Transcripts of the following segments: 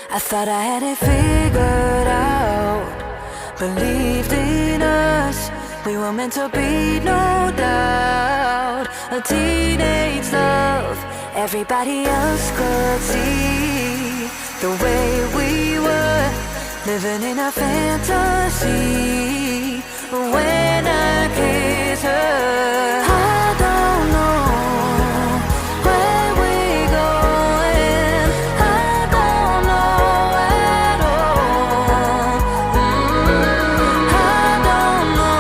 I thought I had it figured out, believed in us, we were meant to be, no doubt. A teenage love, everybody else could see the way we were, living in a fantasy. When I kiss her, I don't know where we're going, I don't know at all. I don't know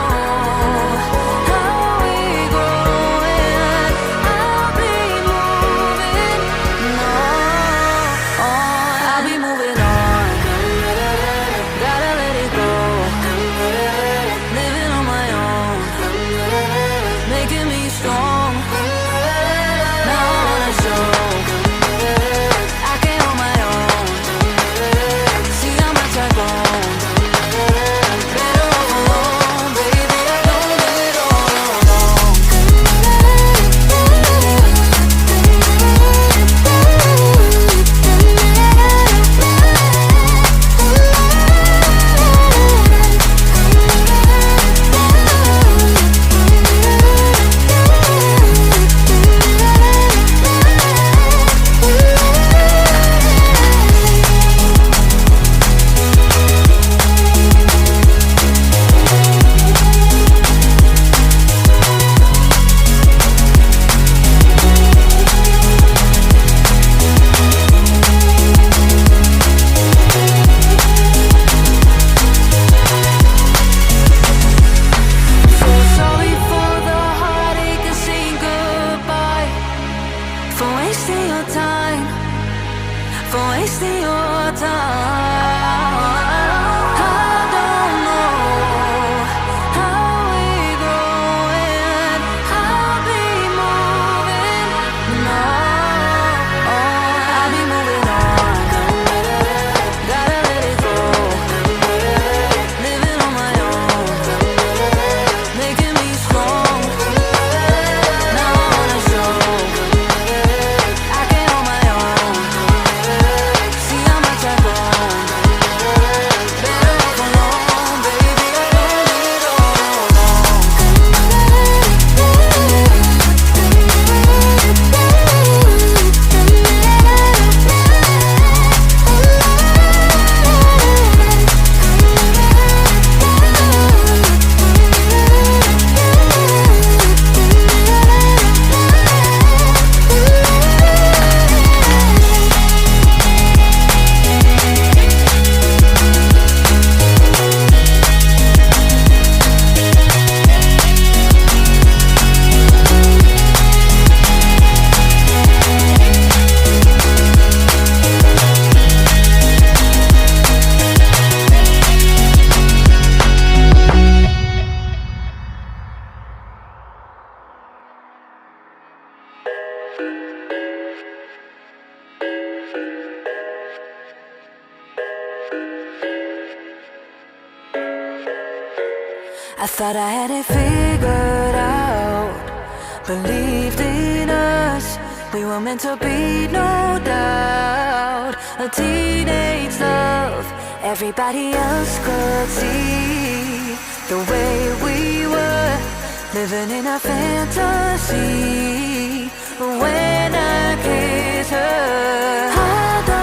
how we're growing, I'll be moving on, I'll be moving on, gotta let it go. Living on my own, making me strong. Now I wanna show I can hold my own. See how much I've grown. Better off alone, baby. I don't do it all alone. So sorry for the heartache and saying goodbye, for wasting your time, for wasting your time. I don't know how we're growing, I'll be moving on, I'll be moving on, gotta let it go. Living on my own, making me strong. Now I wanna show I can hold my own. See how much I've grown. Better off alone, baby. I don't do it all alone. I thought I had it figured out, believed in us, we were meant to be, no doubt. A teenage love, everybody else could see the way we were, living in a fantasy. When I kiss her, I don't